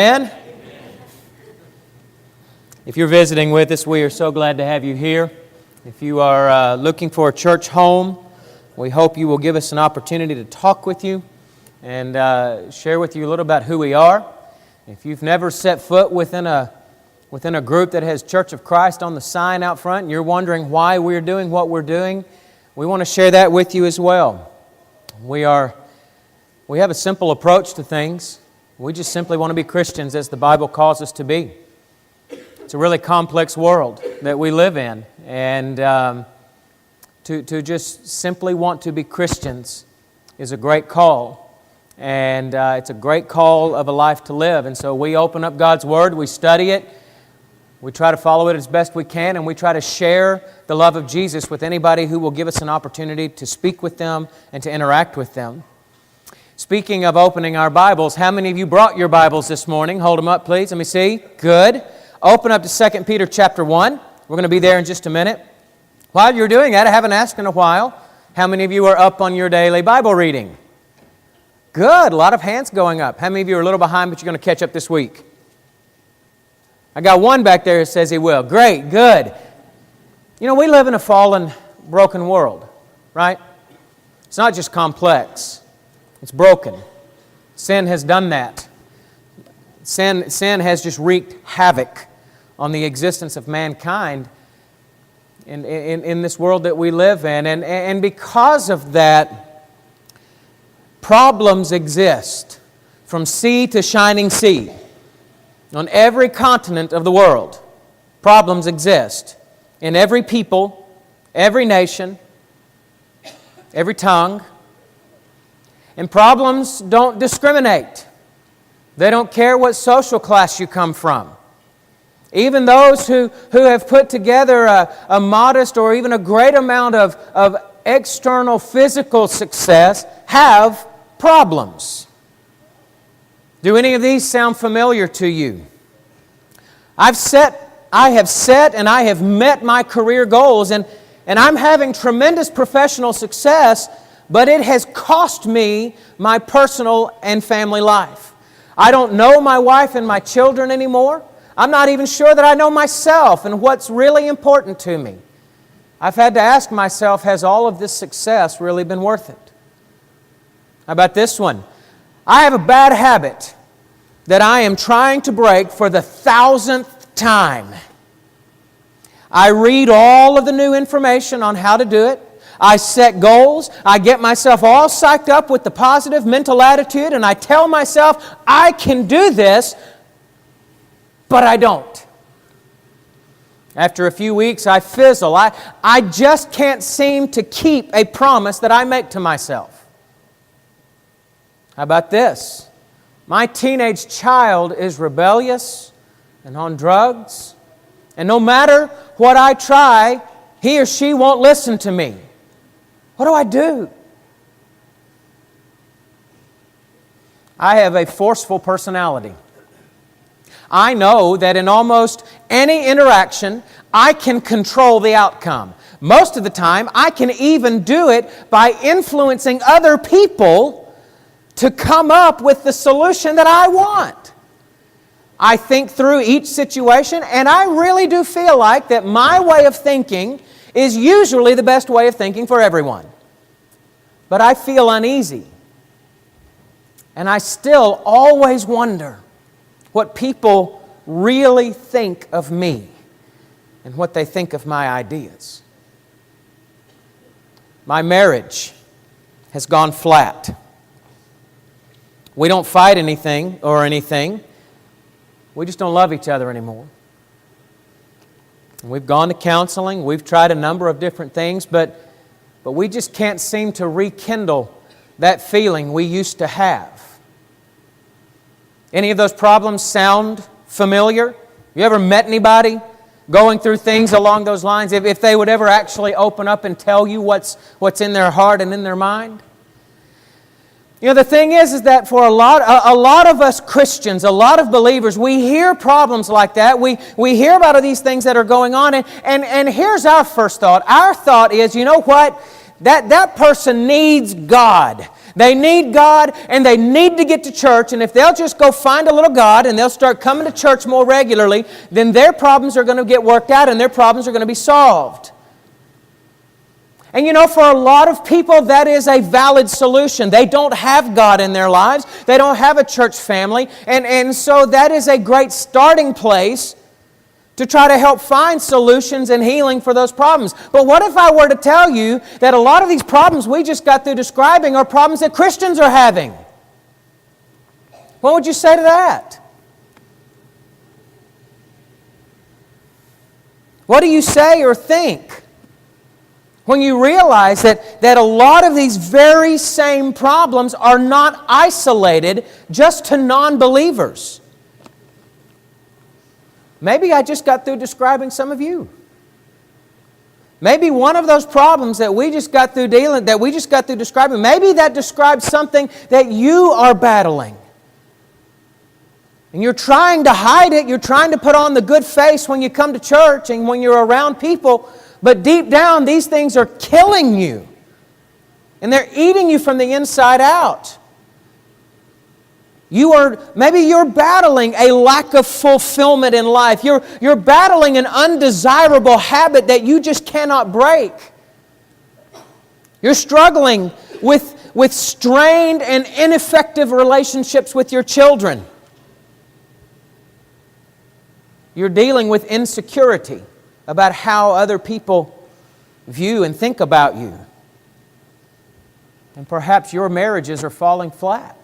Amen. If you're visiting with us, we are so glad to have you here. If you are looking for a church home, we hope you will give us an opportunity to talk with you and share with you a little about who we are. If you've never set foot within a group that has Church of Christ on the sign out front and you're wondering why we're doing what we're doing, we want to share that with you as well. We have a simple approach to things. We just simply want to be Christians as the Bible calls us to be. It's a really complex world that we live in, and to just simply want to be Christians is a great call, and it's a great call of a life to live. And so we open up God's Word, we study it, we try to follow it as best we can, and we try to share the love of Jesus with anybody who will give us an opportunity to speak with them and to interact with them. Speaking of opening our Bibles, how many of you brought your Bibles this morning? Hold them up, please. Let me see. Good. Open up to 2 Peter chapter 1. We're going to be there in just a minute. While you're doing that, I haven't asked in a while, how many of you are up on your daily Bible reading? Good. A lot of hands going up. How many of you are a little behind, but you're going to catch up this week? I got one back there that says he will. Great. Good. You know, we live in a fallen, broken world, right? It's not just complex. It's broken. Sin has done that. Sin has just wreaked havoc on the existence of mankind in this world that we live in. And because of that, problems exist from sea to shining sea. On every continent of the world, problems exist. In every people, every nation, every tongue. And problems don't discriminate. They don't care what social class you come from. Even those who have put together a modest or even a great amount of external physical success have problems. Do any of these sound familiar to you? I have set and I have met my career goals, and I'm having tremendous professional success, but it has cost me my personal and family life. I don't know my wife and my children anymore. I'm not even sure that I know myself and what's really important to me. I've had to ask myself, has all of this success really been worth it? How about this one? I have a bad habit that I am trying to break for the 1,000th time. I read all of the new information on how to do it. I set goals, I get myself all psyched up with the positive mental attitude, and I tell myself, I can do this, but I don't. After a few weeks, I fizzle. I just can't seem to keep a promise that I make to myself. How about this? My teenage child is rebellious and on drugs, and no matter what I try, he or she won't listen to me. What do I do? I have a forceful personality. I know that in almost any interaction, I can control the outcome. Most of the time, I can even do it by influencing other people to come up with the solution that I want. I think through each situation, and I really do feel like that my way of thinking is usually the best way of thinking for everyone. But I feel uneasy. And I still always wonder what people really think of me and what they think of my ideas. My marriage has gone flat. We don't fight anything. We just don't love each other anymore. We've gone to counseling. We've tried a number of different things, but we just can't seem to rekindle that feeling we used to have. Any of those problems sound familiar? You ever met anybody going through things along those lines? If they would ever actually open up and tell you what's in their heart and in their mind? You know, the thing is that for a lot of us Christians, a lot of believers, we hear problems like that. We hear about these things that are going on, and here's our first thought. Our thought is, you know what? That person needs God. They need God, and they need to get to church, and if they'll just go find a little God and they'll start coming to church more regularly, then their problems are going to get worked out and their problems are going to be solved. And you know, for a lot of people, that is a valid solution. They don't have God in their lives. They don't have a church family. And so that is a great starting place to try to help find solutions and healing for those problems. But what if I were to tell you that a lot of these problems we just got through describing are problems that Christians are having? What would you say to that? What do you say or think when you realize that a lot of these very same problems are not isolated just to non-believers? Maybe I just got through describing some of you. Maybe one of those problems that we just got through describing, maybe that describes something that you are battling. And you're trying to hide it, you're trying to put on the good face when you come to church and when you're around people, but deep down, these things are killing you. And they're eating you from the inside out. Maybe you're battling a lack of fulfillment in life. You're battling an undesirable habit that you just cannot break. You're struggling with strained and ineffective relationships with your children. You're dealing with insecurity about how other people view and think about you. And perhaps your marriages are falling flat.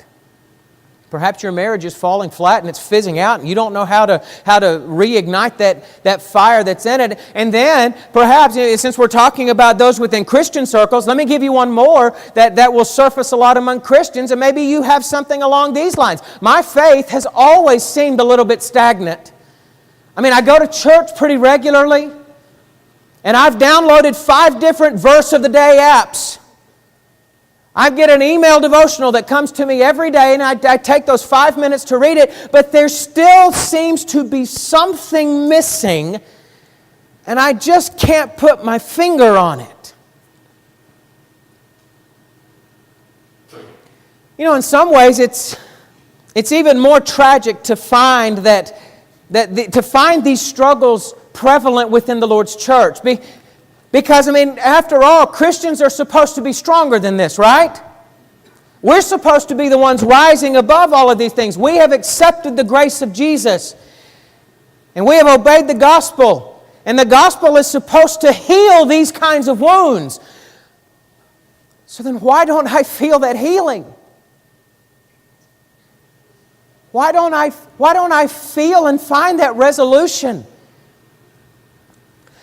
Perhaps your marriage is falling flat and it's fizzing out and you don't know how to reignite that fire that's in it. And then, perhaps, since we're talking about those within Christian circles, let me give you one more that will surface a lot among Christians, and maybe you have something along these lines. My faith has always seemed a little bit stagnant. I mean, I go to church pretty regularly, and I've downloaded 5 different verse of the day apps. I get an email devotional that comes to me every day, and I take those 5 minutes to read it, but there still seems to be something missing, and I just can't put my finger on it. You know, in some ways, it's even more tragic to find to find these struggles prevalent within the Lord's church. Because, I mean, after all, Christians are supposed to be stronger than this, right? We're supposed to be the ones rising above all of these things. We have accepted the grace of Jesus. And we have obeyed the gospel. And the gospel is supposed to heal these kinds of wounds. So then why don't I feel that healing? Why don't I feel and find that resolution?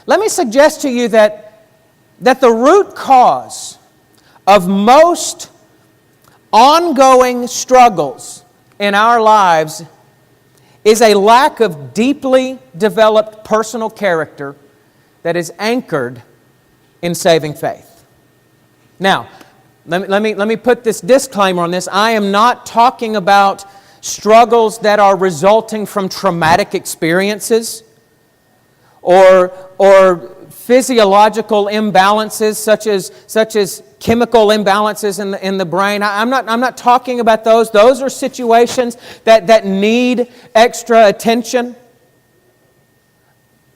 Let me suggest to you that the root cause of most ongoing struggles in our lives is a lack of deeply developed personal character that is anchored in saving faith. Now, let me put this disclaimer on this. I am not talking about struggles that are resulting from traumatic experiences or physiological imbalances such as chemical imbalances in the brain. I'm not talking about those. Those are situations that need extra attention.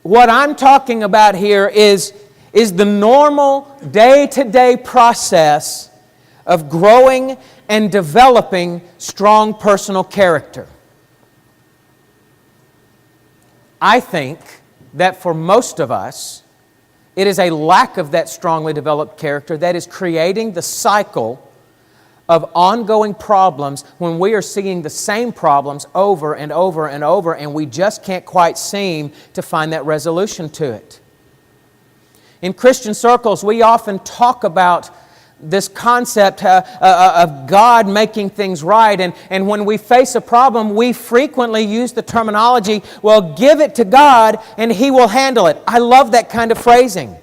What I'm talking about here is the normal day-to-day process of growing and developing strong personal character. I think that for most of us, it is a lack of that strongly developed character that is creating the cycle of ongoing problems when we are seeing the same problems over and over and over, and we just can't quite seem to find that resolution to it. In Christian circles, we often talk about this concept of God making things right. And when we face a problem, we frequently use the terminology, well, give it to God and He will handle it. I love that kind of phrasing.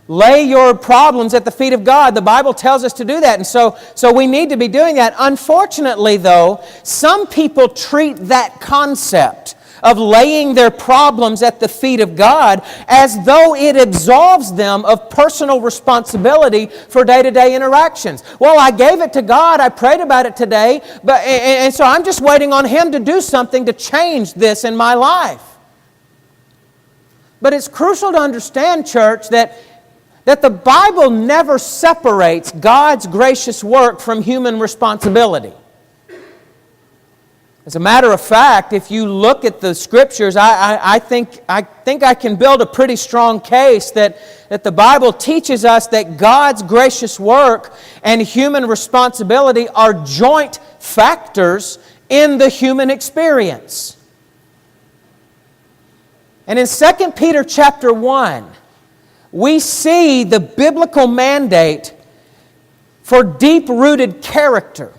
Lay your problems at the feet of God. The Bible tells us to do that. And so we need to be doing that. Unfortunately, though, some people treat that concept of laying their problems at the feet of God as though it absolves them of personal responsibility for day-to-day interactions. Well, I gave it to God, I prayed about it today, and so I'm just waiting on Him to do something to change this in my life. But it's crucial to understand, church, that the Bible never separates God's gracious work from human responsibility. As a matter of fact, if you look at the Scriptures, I think I can build a pretty strong case that the Bible teaches us that God's gracious work and human responsibility are joint factors in the human experience. And in 2 Peter chapter 1, we see the biblical mandate for deep-rooted character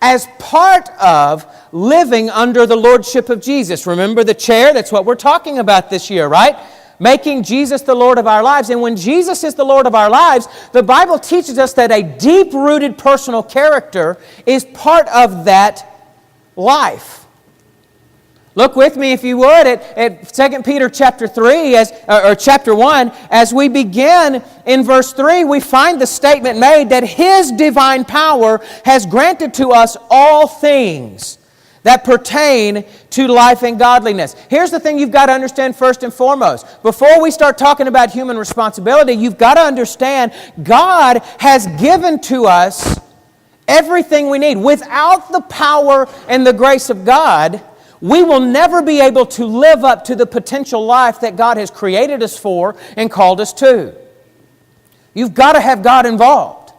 as part of living under the lordship of Jesus. Remember the chair? That's what we're talking about this year, right? Making Jesus the Lord of our lives. And when Jesus is the Lord of our lives, the Bible teaches us that a deep-rooted personal character is part of that life. Look with me, if you would, at 2 Peter chapter 3, or chapter 1. As we begin in verse 3, we find the statement made that His divine power has granted to us all things that pertain to life and godliness. Here's the thing you've got to understand first and foremost. Before we start talking about human responsibility, you've got to understand God has given to us everything we need. Without the power and the grace of God, we will never be able to live up to the potential life that God has created us for and called us to. You've got to have God involved.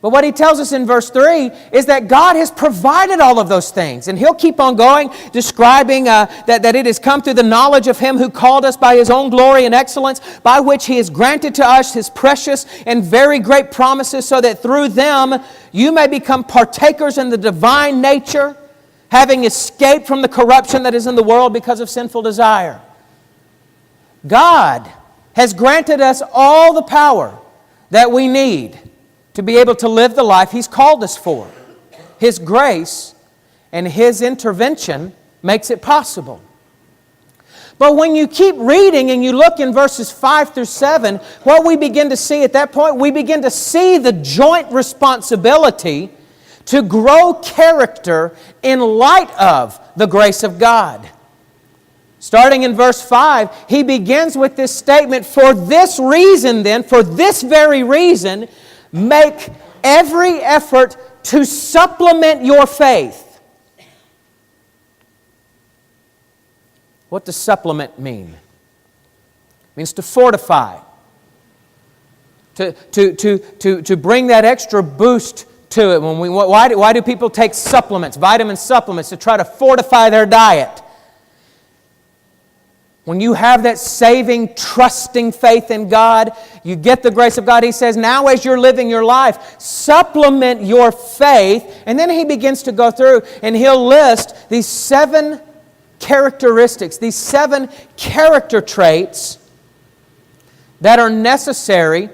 But what He tells us in verse 3 is that God has provided all of those things. And He'll keep on going, describing that it has come through the knowledge of Him who called us by His own glory and excellence, by which He has granted to us His precious and very great promises, so that through them you may become partakers in the divine nature, having escaped from the corruption that is in the world because of sinful desire. God has granted us all the power that we need to be able to live the life He's called us for. His grace and His intervention makes it possible. But when you keep reading and you look in verses 5 through 7, what we begin to see at that point, we begin to see the joint responsibility to grow character in light of the grace of God. Starting in verse 5, he begins with this statement, "For this reason then, for this very reason, make every effort to supplement your faith." What does supplement mean? It means to fortify, to bring that extra boost to it. Why do people take supplements, vitamin supplements, to try to fortify their diet? When you have that saving, trusting faith in God, you get the grace of God. He says, now as you're living your life, supplement your faith. And then he begins to go through and he'll list these 7 characteristics, these 7 character traits that are necessary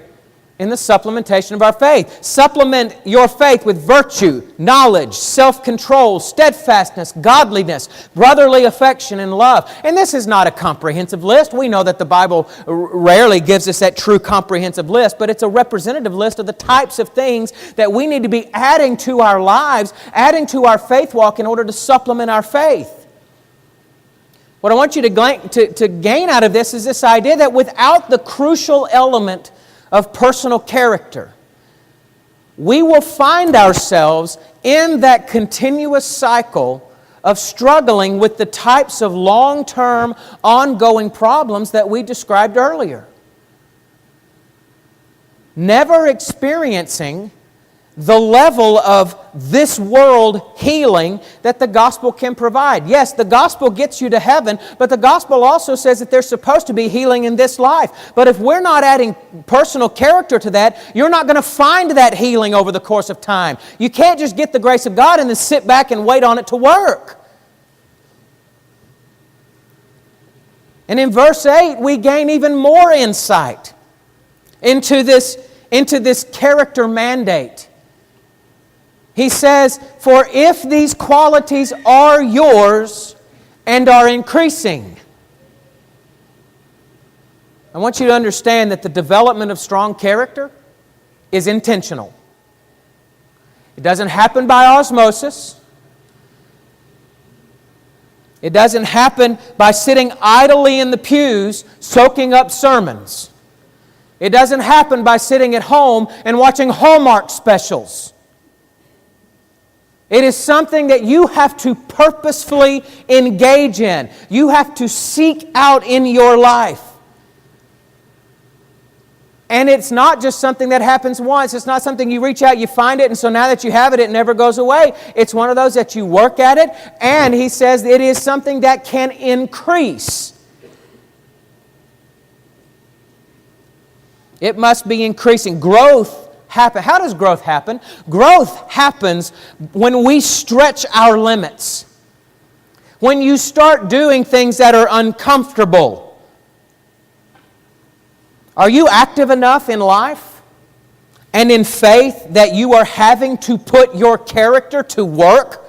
in the supplementation of our faith. Supplement your faith with virtue, knowledge, self-control, steadfastness, godliness, brotherly affection, and love. And this is not a comprehensive list. We know that the Bible rarely gives us that true comprehensive list, but it's a representative list of the types of things that we need to be adding to our lives, adding to our faith walk in order to supplement our faith. What I want you to gain out of this is this idea that without the crucial element of personal character, we will find ourselves in that continuous cycle of struggling with the types of long-term, ongoing problems that we described earlier. Never experiencing the level of this world healing that the gospel can provide. Yes, the gospel gets you to heaven, but the gospel also says that there's supposed to be healing in this life. But if we're not adding personal character to that, you're not going to find that healing over the course of time. You can't just get the grace of God and then sit back and wait on it to work. And in verse 8, we gain even more insight into this character mandate. He says, "For if these qualities are yours and are increasing. I want you to understand that the development of strong character is intentional. It doesn't happen by osmosis. It doesn't happen by sitting idly in the pews soaking up sermons. It doesn't happen by sitting at home and watching Hallmark specials. It is something that you have to purposefully engage in. You have to seek out in your life. And it's not just something that happens once. It's not something you reach out, you find it, and so now that you have it, it never goes away. It's one of those that you work at it, and he says it is something that can increase. It must be increasing. Growth happens. How does growth happen? Growth happens when we stretch our limits. When you start doing things that are uncomfortable. Are you active enough in life and in faith that you are having to put your character to work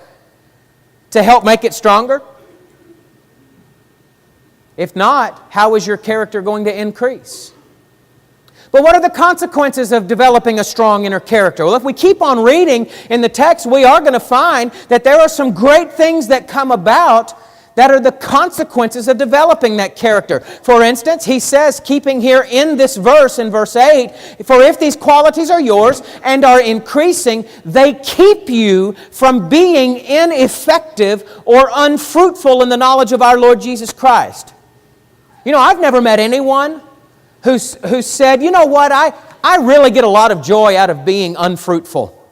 to help make it stronger? If not, how is your character going to increase? But what are the consequences of developing a strong inner character? Well, if we keep on reading in the text, we are going to find that there are some great things that come about that are the consequences of developing that character. For instance, he says, keeping here in this verse, in verse 8, for if these qualities are yours and are increasing, they keep you from being ineffective or unfruitful in the knowledge of our Lord Jesus Christ. You know, I've never met anyone who said, you know what, I really get a lot of joy out of being unfruitful.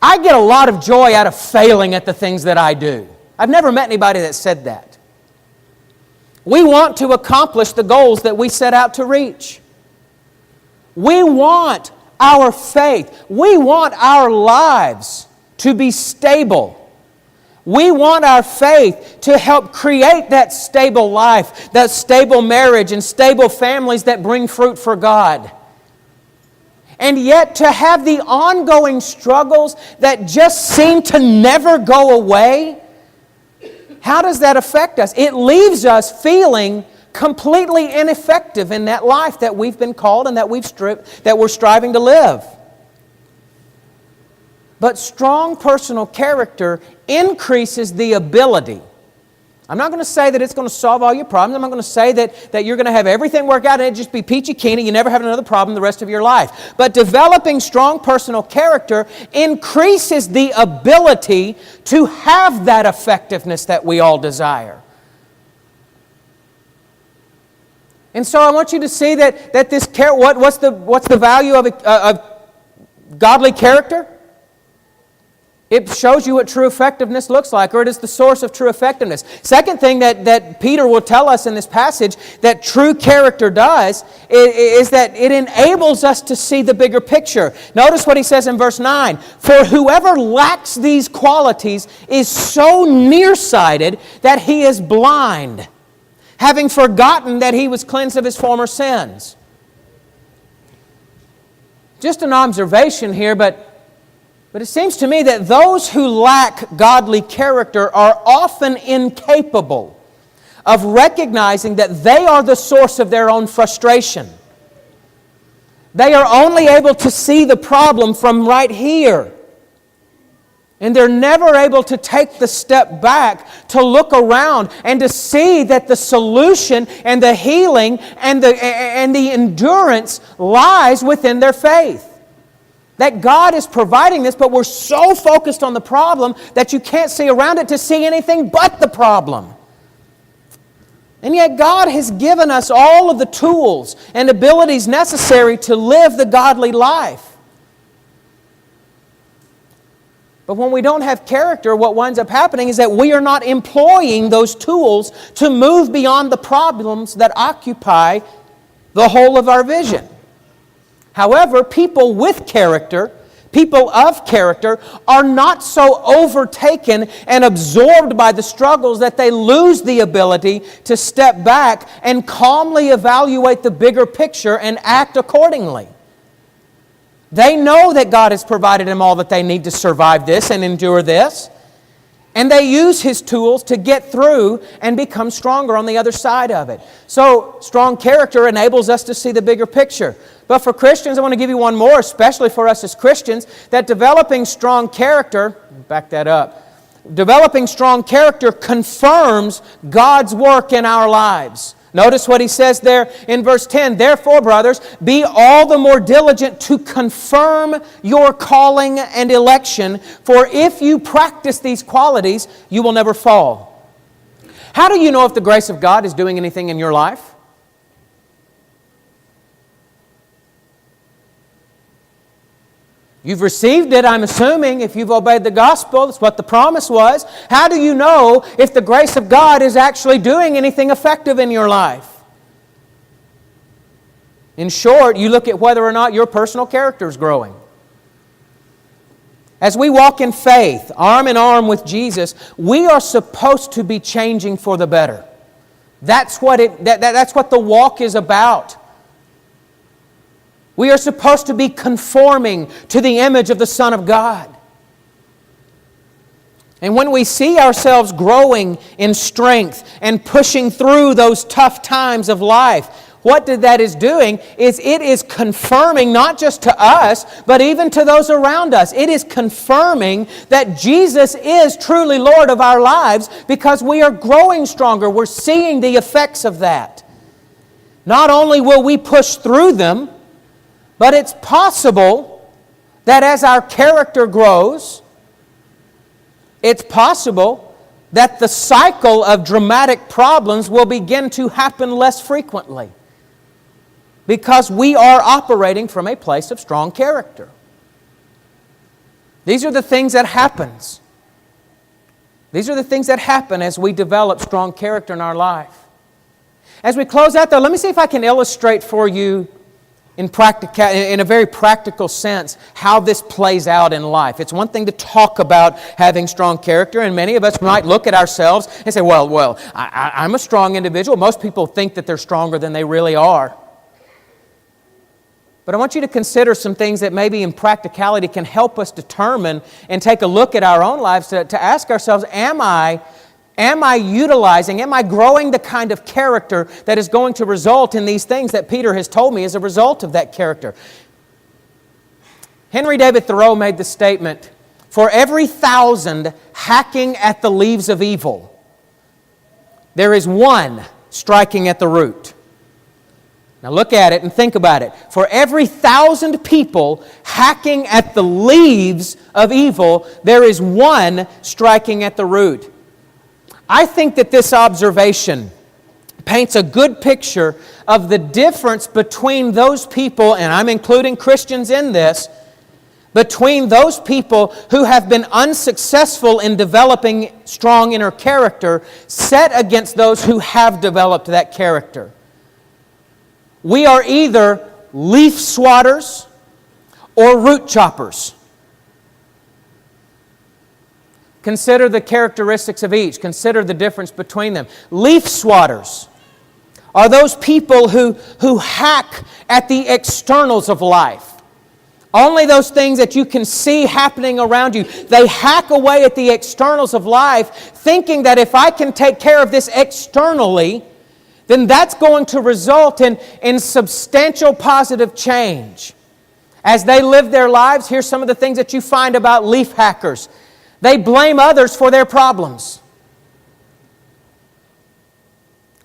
I get a lot of joy out of failing at the things that I do. I've never met anybody that said that. We want to accomplish the goals that we set out to reach. We want our faith. We want our lives to be stable. We want our faith to help create that stable life, that stable marriage and stable families that bring fruit for God. And yet to have the ongoing struggles that just seem to never go away, how does that affect us? It leaves us feeling completely ineffective in that life that we've been called and that we're striving to live. But strong personal character increases the ability. I'm not going to say that it's going to solve all your problems. I'm not going to say that you're going to have everything work out and it just be peachy keen and you never have another problem the rest of your life. But developing strong personal character increases the ability to have that effectiveness that we all desire. And so I want you to see that this what's the value of godly character? It shows you what true effectiveness looks like, or it is the source of true effectiveness. Second thing that Peter will tell us in this passage that true character does is that it enables us to see the bigger picture. Notice what he says in verse 9. For whoever lacks these qualities is so nearsighted that he is blind, having forgotten that he was cleansed of his former sins. Just an observation here, but it seems to me that those who lack godly character are often incapable of recognizing that they are the source of their own frustration. They are only able to see the problem from right here. And they're never able to take the step back to look around and to see that the solution and the healing and the endurance lies within their faith. That God is providing this, but we're so focused on the problem that you can't see around it to see anything but the problem. And yet God has given us all of the tools and abilities necessary to live the godly life. But when we don't have character, what winds up happening is that we are not employing those tools to move beyond the problems that occupy the whole of our vision. However, people with character, people of character, are not so overtaken and absorbed by the struggles that they lose the ability to step back and calmly evaluate the bigger picture and act accordingly. They know that God has provided them all that they need to survive this and endure this. And they use His tools to get through and become stronger on the other side of it. So, strong character enables us to see the bigger picture. But for Christians, I want to give you one more, especially for us as Christians, that developing strong character, back that up, developing strong character confirms God's work in our lives. Notice what he says there in verse 10. Therefore, brothers, be all the more diligent to confirm your calling and election, for if you practice these qualities, you will never fall. How do you know if the grace of God is doing anything in your life? You've received it, I'm assuming, if you've obeyed the gospel. That's what the promise was. How do you know if the grace of God is actually doing anything effective in your life? In short, you look at whether or not your personal character is growing. As we walk in faith, arm in arm with Jesus, we are supposed to be changing for the better. That's what the walk is about. We are supposed to be conforming to the image of the Son of God. And when we see ourselves growing in strength and pushing through those tough times of life, what that is doing is it is confirming not just to us, but even to those around us. It is confirming that Jesus is truly Lord of our lives because we are growing stronger. We're seeing the effects of that. Not only will we push through them, but it's possible that as our character grows, it's possible that the cycle of dramatic problems will begin to happen less frequently because we are operating from a place of strong character. These are the things that happens. These are the things that happen as we develop strong character in our life. As we close out, though, let me see if I can illustrate for you in a very practical sense how this plays out in life. It's one thing to talk about having strong character, and many of us might look at ourselves and say, well, I'm a strong individual. Most people think that they're stronger than they really are. But I want you to consider some things that maybe in practicality can help us determine and take a look at our own lives to ask ourselves, am I growing the kind of character that is going to result in these things that Peter has told me as a result of that character? Henry David Thoreau made the statement, for every 1,000 hacking at the leaves of evil, there is one striking at the root. Now look at it and think about it. For every 1,000 people hacking at the leaves of evil, there is one striking at the root. I think that this observation paints a good picture of the difference between those people, and I'm including Christians in this, between those people who have been unsuccessful in developing strong inner character set against those who have developed that character. We are either leaf swatters or root choppers. Consider the characteristics of each. Consider the difference between them. Leaf swatters are those people who hack at the externals of life. Only those things that you can see happening around you. They hack away at the externals of life, thinking that if I can take care of this externally, then that's going to result in substantial positive change. As they live their lives, here's some of the things that you find about leaf hackers. They blame others for their problems.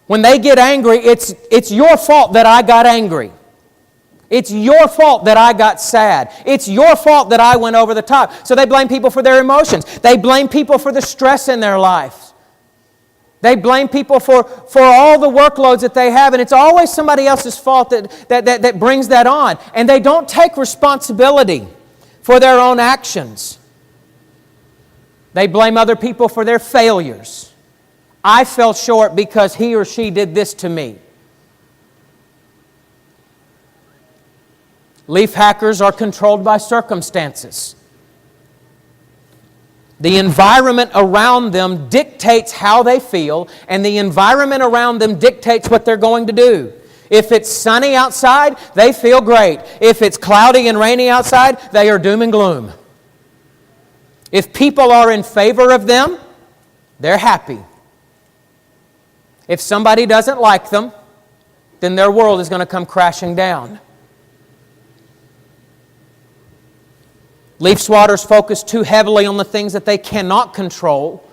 When they get angry, it's your fault that I got angry. It's your fault that I got sad. It's your fault that I went over the top. So they blame people for their emotions. They blame people for the stress in their lives. They blame people for all the workloads that they have, and it's always somebody else's fault that brings that on. And they don't take responsibility for their own actions. They blame other people for their failures. I fell short because he or she did this to me. Leaf hackers are controlled by circumstances. The environment around them dictates how they feel, and the environment around them dictates what they're going to do. If it's sunny outside, they feel great. If it's cloudy and rainy outside, they are doom and gloom. If people are in favor of them, They're happy. If somebody doesn't like them, then their world is going to come crashing down. Leaf swatters focus too heavily on the things that they cannot control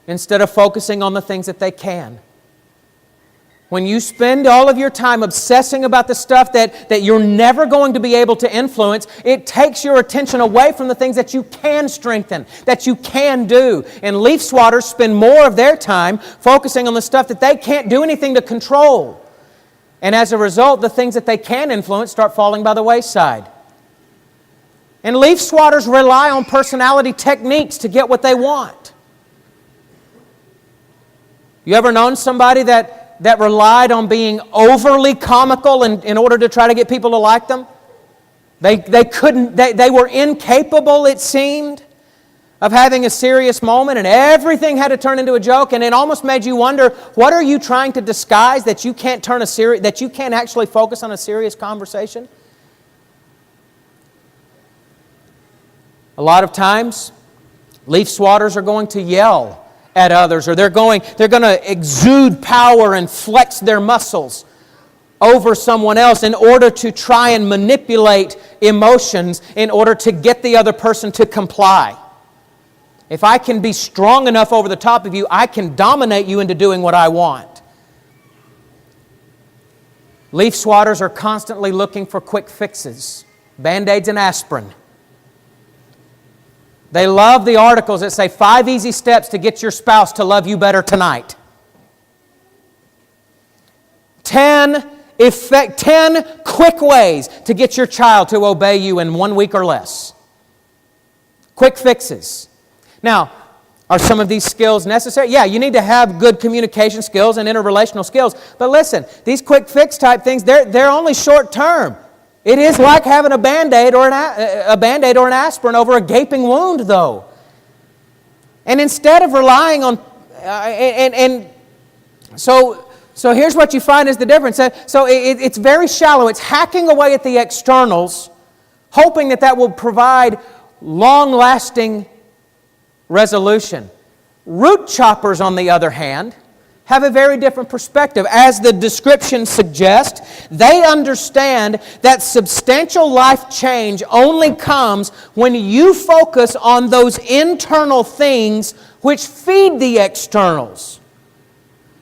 instead of focusing on the things that they can. When you spend all of your time obsessing about the stuff that you're never going to be able to influence, it takes your attention away from the things that you can strengthen, that you can do. And leaf swatters spend more of their time focusing on the stuff that they can't do anything to control. And as a result, the things that they can influence start falling by the wayside. And leaf swatters rely on personality techniques to get what they want. You ever known somebody that relied on being overly comical in order to try to get people to like them? They were incapable, it seemed, of having a serious moment, and everything had to turn into a joke, and it almost made you wonder, what are you trying to disguise that you can't that you can't actually focus on a serious conversation? A lot of times, leaf swatters are going to yell at others, or they're going to exude power and flex their muscles over someone else in order to try and manipulate emotions in order to get the other person to comply. If I can be strong enough over the top of you, I can dominate you into doing what I want. Leaf swatters are constantly looking for quick fixes, Band-Aids and aspirin. They love the articles that say 5 easy steps to get your spouse to love you better tonight. 10 quick ways to get your child to obey you in 1 week or less. Quick fixes. Now, are some of these skills necessary? Yeah, you need to have good communication skills and interrelational skills. But listen, these quick fix type things, they're only short term. It is like having a Band-Aid or an aspirin over a gaping wound, though. And instead of relying on, so here's what you find is the difference. So it's very shallow. It's hacking away at the externals, hoping that will provide long-lasting resolution. Root choppers, on the other hand, have a very different perspective. As the description suggests, they understand that substantial life change only comes when you focus on those internal things which feed the externals.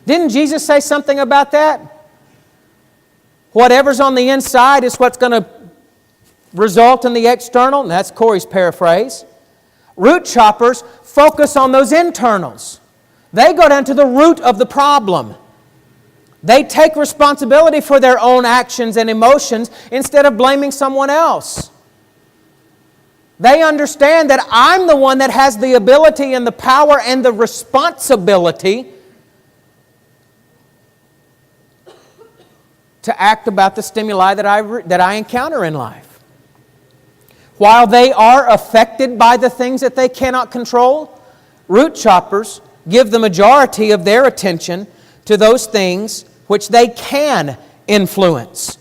Didn't Jesus say something about that? Whatever's on the inside is what's going to result in the external. And that's Cory's paraphrase. Root choppers focus on those internals. They go down to the root of the problem. They take responsibility for their own actions and emotions instead of blaming someone else. They understand that I'm the one that has the ability and the power and the responsibility to act about the stimuli that I encounter in life. While they are affected by the things that they cannot control, root choppers give the majority of their attention to those things which they can influence.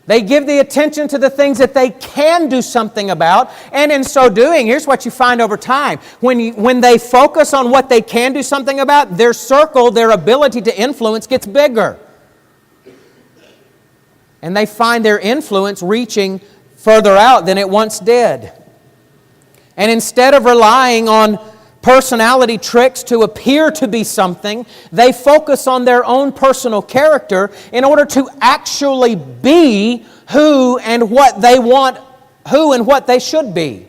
They give the attention to the things that they can do something about, and in so doing, here's what you find over time. When they focus on what they can do something about, their circle, their ability to influence gets bigger. And they find their influence reaching further out than it once did. And instead of relying on personality tricks to appear to be something, they focus on their own personal character in order to actually be who and what they should be.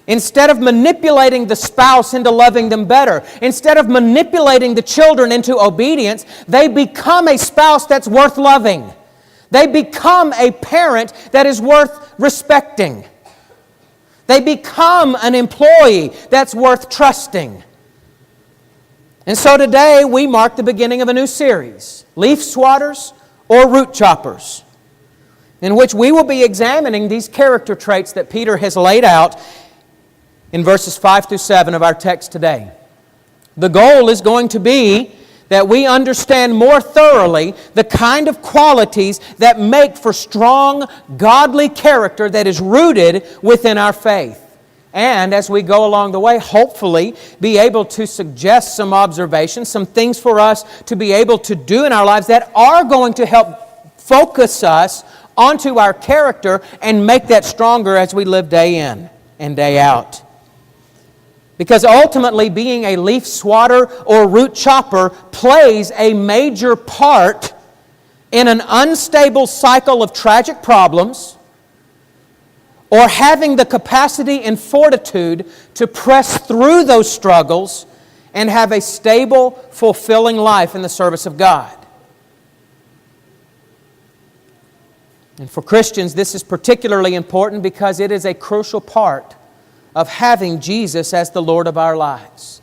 Instead of manipulating the spouse into loving them better, instead of manipulating the children into obedience, they become a spouse that's worth loving. They become a parent that is worth respecting. They become an employee that's worth trusting. And so today we mark the beginning of a new series, Leaf Swatters or Root Choppers, in which we will be examining these character traits that Peter has laid out in verses 5 through 7 of our text today. The goal is going to be that we understand more thoroughly the kind of qualities that make for strong, godly character that is rooted within our faith. And as we go along the way, hopefully be able to suggest some observations, some things for us to be able to do in our lives that are going to help focus us onto our character and make that stronger as we live day in and day out. Because ultimately, being a leaf swatter or root chopper plays a major part in an unstable cycle of tragic problems, or having the capacity and fortitude to press through those struggles and have a stable, fulfilling life in the service of God. And for Christians, this is particularly important because it is a crucial part of having Jesus as the Lord of our lives.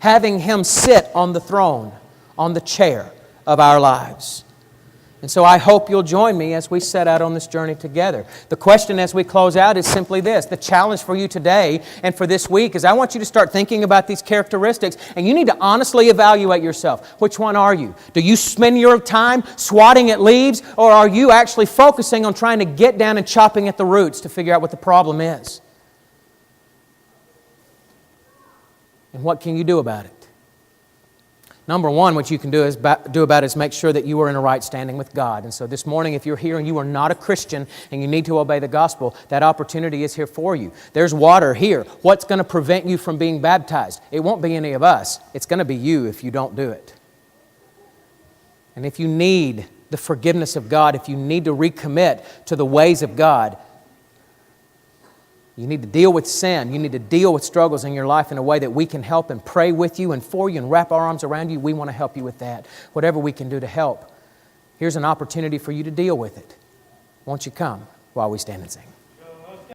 Having Him sit on the throne, on the chair of our lives. And so I hope you'll join me as we set out on this journey together. The question as we close out is simply this. The challenge for you today and for this week is I want you to start thinking about these characteristics, and you need to honestly evaluate yourself. Which one are you? Do you spend your time swatting at leaves, or are you actually focusing on trying to get down and chopping at the roots to figure out what the problem is? And what can you do about it? Number one, what you can do about it is make sure that you are in a right standing with God. And so this morning, if you're here and you are not a Christian and you need to obey the gospel, that opportunity is here for you. There's water here. What's going to prevent you from being baptized? It won't be any of us. It's going to be you if you don't do it. And if you need the forgiveness of God, if you need to recommit to the ways of God, you need to deal with sin. You need to deal with struggles in your life in a way that we can help and pray with you and for you and wrap our arms around you. We want to help you with that. Whatever we can do to help. Here's an opportunity for you to deal with it. Won't you come while we stand and sing?